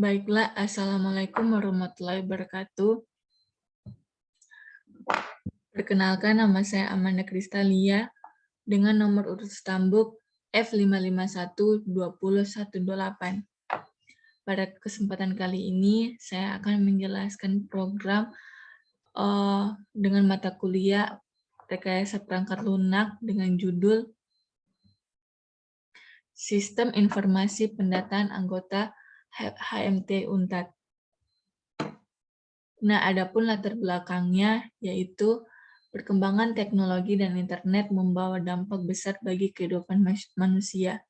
Baiklah, Assalamualaikum warahmatullahi wabarakatuh. Perkenalkan, nama saya Amanda Kristalia dengan nomor urut stambuk F5512028. Pada kesempatan kali ini, saya akan menjelaskan program dengan mata kuliah Rekayasa Perangkat Lunak dengan judul Sistem Informasi Pendataan Anggota HMT UNTAD. Nah, adapun latar belakangnya yaitu perkembangan teknologi dan internet membawa dampak besar bagi kehidupan manusia.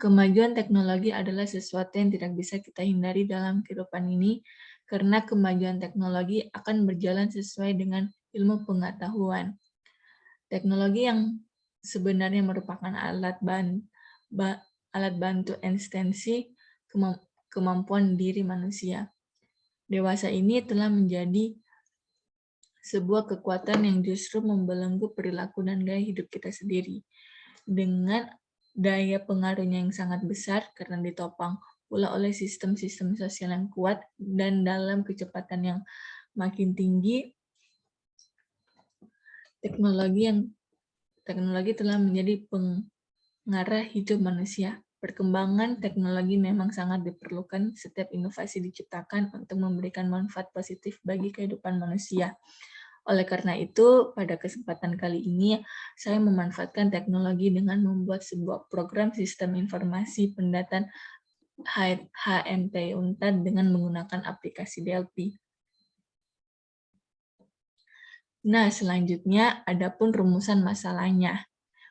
Kemajuan teknologi adalah sesuatu yang tidak bisa kita hindari dalam kehidupan ini, karena kemajuan teknologi akan berjalan sesuai dengan ilmu pengetahuan. Teknologi yang sebenarnya merupakan alat bantu eksistensi kemampuan diri manusia. Dewasa ini telah menjadi sebuah kekuatan yang justru membelenggu perilaku dan gaya hidup kita sendiri. Dengan daya pengaruhnya yang sangat besar karena ditopang pula oleh sistem-sistem sosial yang kuat dan dalam kecepatan yang makin tinggi, teknologi telah menjadi pengarah hidup manusia. Perkembangan teknologi memang sangat diperlukan. Setiap inovasi diciptakan untuk memberikan manfaat positif bagi kehidupan manusia. Oleh karena itu, pada kesempatan kali ini, saya memanfaatkan teknologi dengan membuat sebuah program sistem informasi pendataan HMT UNTAD dengan menggunakan aplikasi DLP. Nah, selanjutnya, adapun rumusan masalahnya.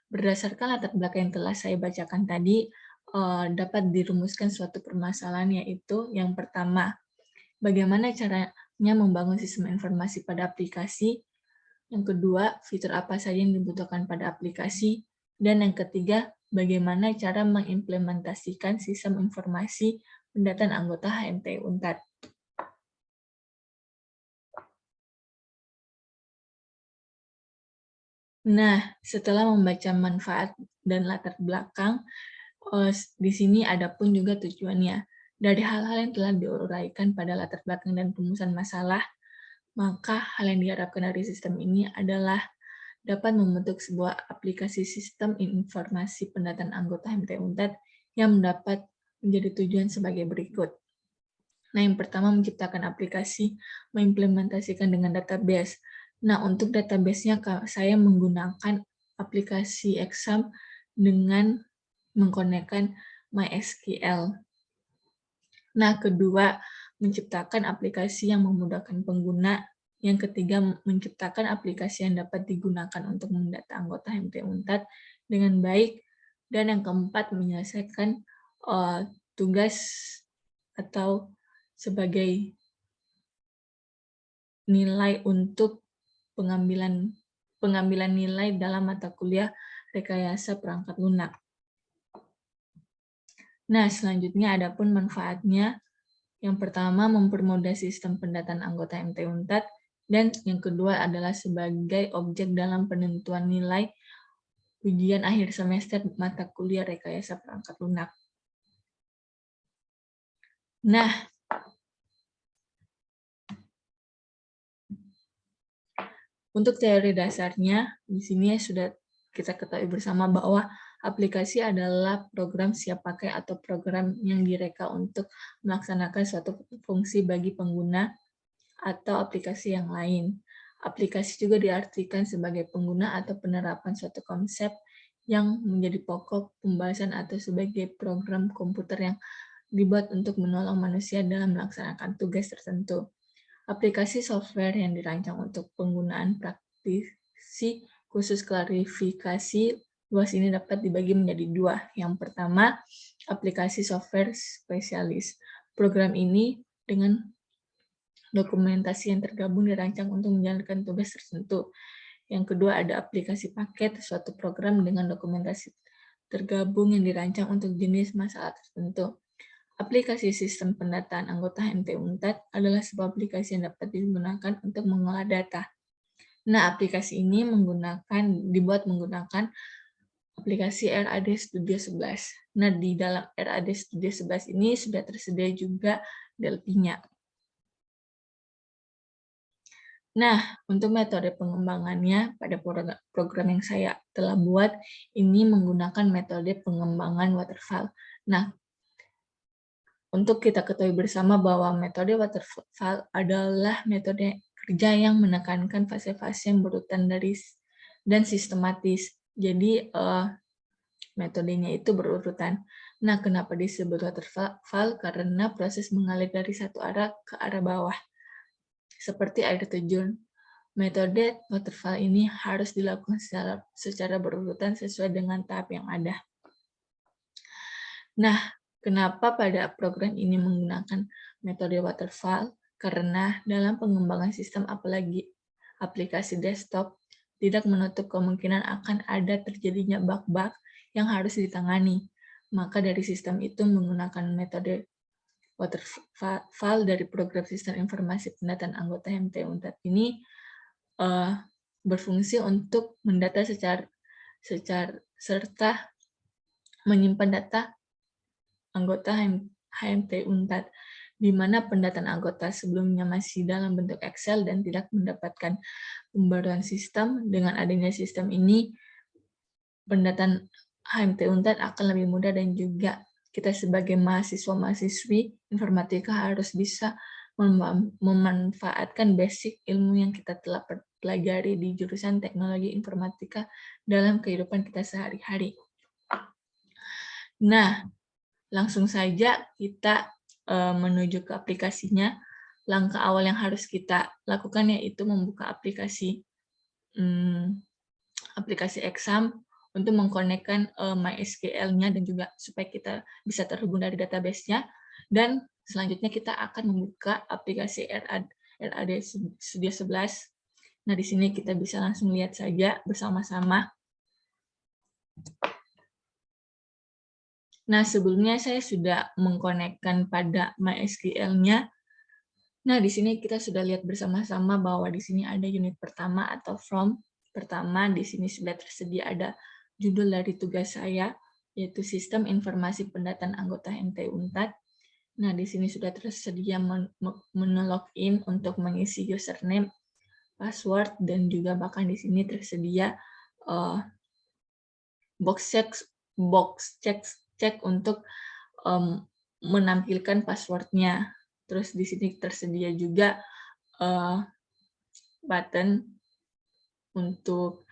Berdasarkan latar belakang yang telah saya bacakan tadi, dapat dirumuskan suatu permasalahan, yaitu yang pertama, bagaimana caranya membangun sistem informasi pada aplikasi. Yang kedua, fitur apa saja yang dibutuhkan pada aplikasi. Dan yang ketiga, bagaimana cara mengimplementasikan sistem informasi pendataan anggota HMT UNTAD. Nah, setelah membaca manfaat dan latar belakang, di sini ada pun juga tujuannya. Dari hal-hal yang telah diuraikan pada latar belakang dan rumusan masalah, maka hal yang diharapkan dari sistem ini adalah dapat membentuk sebuah aplikasi sistem informasi pendataan anggota HMT UNTAD yang dapat menjadi tujuan sebagai berikut. Nah, yang pertama menciptakan aplikasi mengimplementasikan dengan database. Nah, untuk database-nya saya menggunakan aplikasi Exam dengan mengkonekkan MySQL. Nah, kedua, menciptakan aplikasi yang memudahkan pengguna. Yang ketiga, menciptakan aplikasi yang dapat digunakan untuk mendata anggota HMT UNTAD dengan baik. Dan yang keempat, menyelesaikan tugas atau sebagai nilai untuk pengambilan nilai dalam mata kuliah rekayasa perangkat lunak. Nah, selanjutnya adapun manfaatnya. Yang pertama, mempermudah sistem pendataan anggota HMT UNTAD, dan yang kedua adalah sebagai objek dalam penentuan nilai ujian akhir semester mata kuliah rekayasa perangkat lunak. Nah, untuk teori dasarnya, di sini sudah kita ketahui bersama bahwa aplikasi adalah program siap pakai atau program yang direka untuk melaksanakan suatu fungsi bagi pengguna atau aplikasi yang lain. Aplikasi juga diartikan sebagai pengguna atau penerapan suatu konsep yang menjadi pokok pembahasan atau sebagai program komputer yang dibuat untuk menolong manusia dalam melaksanakan tugas tertentu. Aplikasi software yang dirancang untuk penggunaan praktisi khusus klarifikasi luas ini dapat dibagi menjadi dua. Yang pertama, aplikasi software spesialis. Program ini dengan dokumentasi yang tergabung dirancang untuk menjalankan tugas tertentu. Yang kedua, ada aplikasi paket, suatu program dengan dokumentasi tergabung yang dirancang untuk jenis masalah tertentu. Aplikasi sistem pendataan anggota HMT UNTAD adalah sebuah aplikasi yang dapat digunakan untuk mengolah data. Nah, aplikasi ini dibuat menggunakan aplikasi RAD Studio 11. Nah, di dalam RAD Studio 11 ini sudah tersedia juga DLP-nya. Nah, untuk metode pengembangannya pada program yang saya telah buat, ini menggunakan metode pengembangan waterfall. Nah, untuk kita ketahui bersama bahwa metode waterfall adalah metode kerja yang menekankan fase-fase yang berurutan dan sistematis. Jadi, metodenya itu berurutan. Nah, kenapa disebut waterfall? Karena proses mengalir dari satu arah ke arah bawah, seperti air terjun. Metode waterfall ini harus dilakukan secara berurutan sesuai dengan tahap yang ada. Nah, kenapa pada program ini menggunakan metode waterfall? Karena dalam pengembangan sistem, apalagi aplikasi desktop, tidak menutup kemungkinan akan ada terjadinya bug-bug yang harus ditangani. Maka dari sistem itu menggunakan metode waterfall dari program sistem informasi pendataan anggota HMT UNTAD ini berfungsi untuk mendata serta menyimpan data anggota HMT UNTAD, di mana pendataan anggota sebelumnya masih dalam bentuk Excel dan tidak mendapatkan pembaruan sistem. Dengan adanya sistem ini, pendataan HMT UNTAD akan lebih mudah, dan juga kita sebagai mahasiswa-mahasiswi informatika harus bisa memanfaatkan basic ilmu yang kita telah pelajari di jurusan teknologi informatika dalam kehidupan kita sehari-hari. Nah, langsung saja kita menuju ke aplikasinya. Langkah awal yang harus kita lakukan yaitu membuka aplikasi Exam untuk mengkonekkan MySQL-nya dan juga supaya kita bisa terhubung dari database-nya. Dan selanjutnya kita akan membuka aplikasi RAD Studio 11. Nah, di sini kita bisa langsung lihat saja bersama-sama. Nah, sebelumnya saya sudah mengkonekkan pada MySQL-nya. Nah, di sini kita sudah lihat bersama-sama bahwa di sini ada unit pertama atau from pertama. Di sini sudah tersedia ada judul dari tugas saya, yaitu Sistem Informasi Pendataan Anggota HMT UNTAD. Nah, di sini sudah tersedia menu login untuk mengisi username, password, dan juga bahkan di sini tersedia box check untuk menampilkan passwordnya. Terus di sini tersedia juga button untuk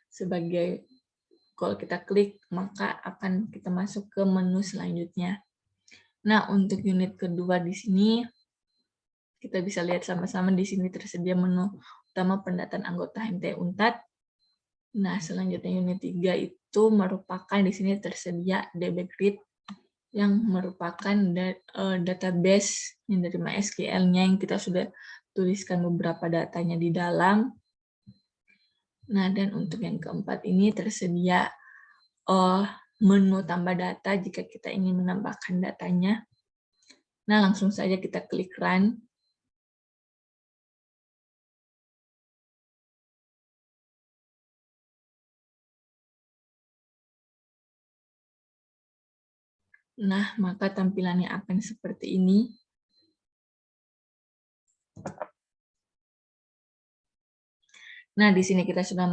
sebagai kalau kita klik maka akan kita masuk ke menu selanjutnya. Nah, untuk unit kedua di sini kita bisa lihat sama-sama, di sini tersedia menu utama pendataan anggota HMT UNTAD. Nah, selanjutnya unit 3 itu merupakan di sini tersedia DB Grid yang merupakan database yang dari MySQL-nya yang kita sudah tuliskan beberapa datanya di dalam. Nah, dan untuk yang keempat ini tersedia menu tambah data jika kita ingin menambahkan datanya. Nah, langsung saja kita klik Run. Nah, maka tampilannya akan seperti ini. Nah, di sini kita sudah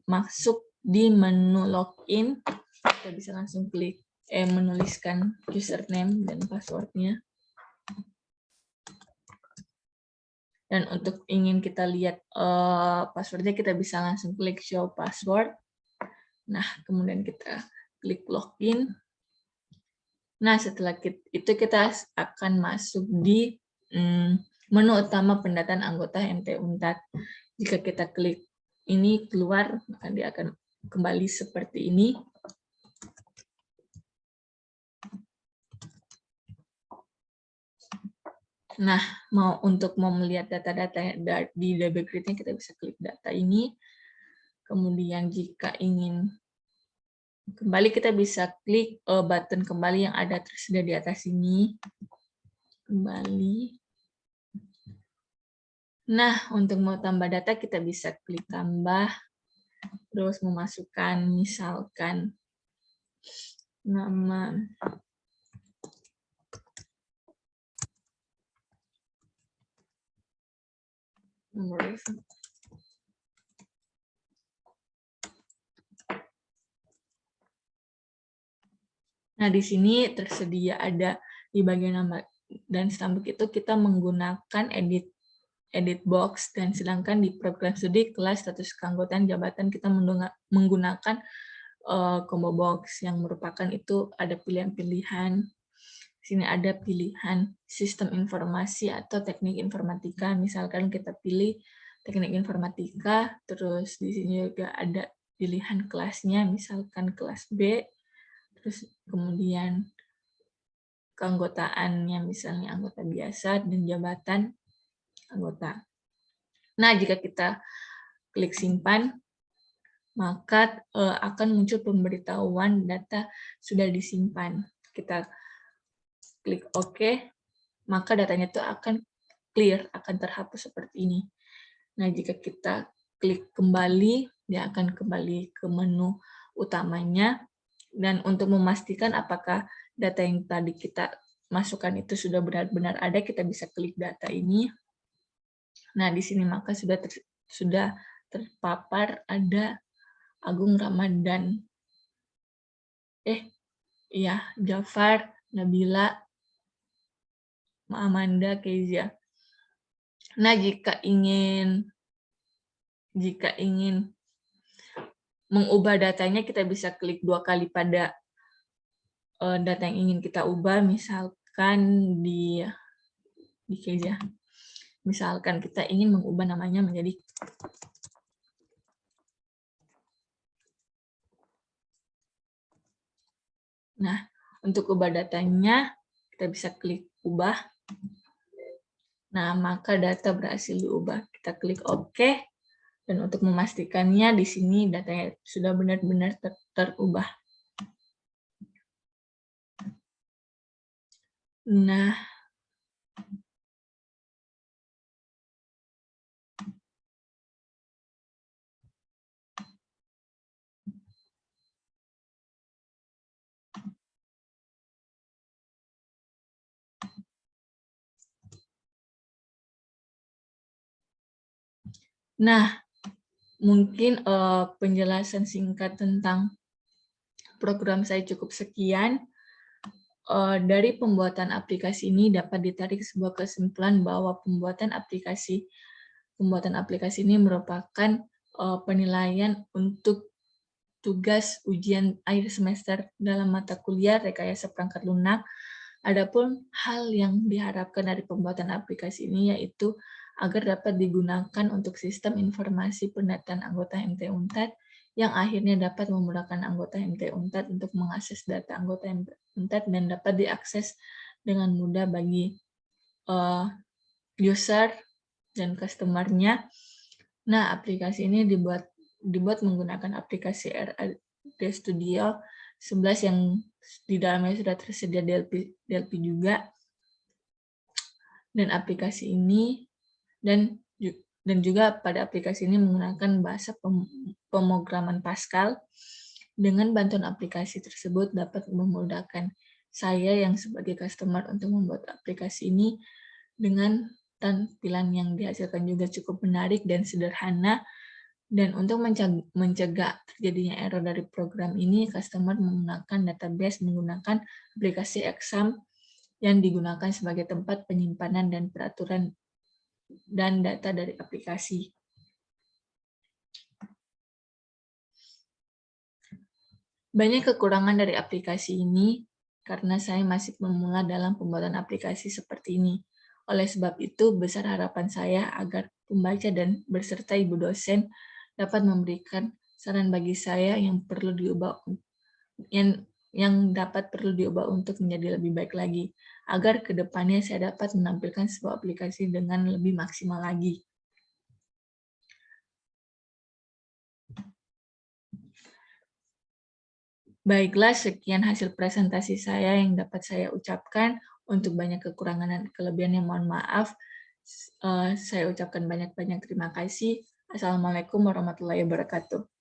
masuk di menu login. Kita bisa langsung klik menuliskan username dan passwordnya. Dan untuk ingin kita lihat passwordnya, kita bisa langsung klik show password. Nah, kemudian kita klik login. Nah, setelah itu kita akan masuk di menu utama pendataan anggota HMT UNTAD. Jika kita klik ini keluar, maka dia akan kembali seperti ini. Nah, untuk melihat data-data di DB Grid-nya, kita bisa klik data ini. Kemudian jika ingin kembali, kita bisa klik button kembali yang ada tersedia di atas ini. Kembali. Nah, untuk mau tambah data, kita bisa klik tambah. Terus memasukkan, misalkan, nama nomor. Nah, di sini tersedia ada di bagian nama dan stambuk itu kita menggunakan edit box, dan sedangkan di program studi kelas status keanggotaan jabatan kita menggunakan combo box yang merupakan itu ada pilihan-pilihan. Di sini ada pilihan sistem informasi atau teknik informatika. Misalkan kita pilih teknik informatika, terus di sini juga ada pilihan kelasnya, misalkan kelas B, terus kemudian keanggotaannya misalnya anggota biasa dan jabatan anggota. Nah, jika kita klik simpan, maka akan muncul pemberitahuan data sudah disimpan. Kita klik OK, maka datanya itu akan clear, akan terhapus seperti ini. Nah, jika kita klik kembali, dia akan kembali ke menu utamanya. Dan untuk memastikan apakah data yang tadi kita masukkan itu sudah benar-benar ada, kita bisa klik data ini. Nah, di sini maka sudah terpapar ada Agung Ramadan. Jafar, Nabila, Amanda, Kezia. Nah, jika ingin mengubah datanya, kita bisa klik 2 kali pada data yang ingin kita ubah, misalkan di Kezia. Misalkan kita ingin mengubah namanya menjadi untuk ubah datanya, kita bisa klik ubah. Nah, maka data berhasil diubah. Kita klik OK. Dan untuk memastikannya, di sini datanya sudah benar-benar terubah. Nah, mungkin penjelasan singkat tentang program saya cukup sekian. Dari pembuatan aplikasi ini dapat ditarik sebuah kesimpulan bahwa pembuatan aplikasi ini merupakan penilaian untuk tugas ujian akhir semester dalam mata kuliah rekayasa perangkat lunak. Adapun hal yang diharapkan dari pembuatan aplikasi ini yaitu agar dapat digunakan untuk sistem informasi pendataan anggota MT Unpad yang akhirnya dapat memudahkan anggota MT Unpad untuk mengakses data anggota MT Unpad dan dapat diakses dengan mudah bagi user dan customer-nya. Nah, aplikasi ini dibuat menggunakan aplikasi RAD Studio 11 yang di dalamnya sudah tersedia DLP juga. Dan aplikasi ini dan juga pada aplikasi ini menggunakan bahasa pemrograman Pascal. Dengan bantuan aplikasi tersebut dapat memudahkan saya yang sebagai customer untuk membuat aplikasi ini dengan tampilan yang dihasilkan juga cukup menarik dan sederhana. Dan untuk mencegah terjadinya error dari program ini, customer menggunakan database menggunakan aplikasi Exam yang digunakan sebagai tempat penyimpanan dan peraturan dan data dari aplikasi. Banyak kekurangan dari aplikasi ini karena saya masih memula dalam pembuatan aplikasi seperti ini. Oleh sebab itu, besar harapan saya agar pembaca dan beserta ibu dosen dapat memberikan saran bagi saya yang perlu diubah untuk menjadi lebih baik lagi, agar ke depannya saya dapat menampilkan sebuah aplikasi dengan lebih maksimal lagi. Baiklah, sekian hasil presentasi saya yang dapat saya ucapkan. Untuk banyak kekurangan dan kelebihannya mohon maaf. Saya ucapkan banyak-banyak terima kasih. Assalamualaikum warahmatullahi wabarakatuh.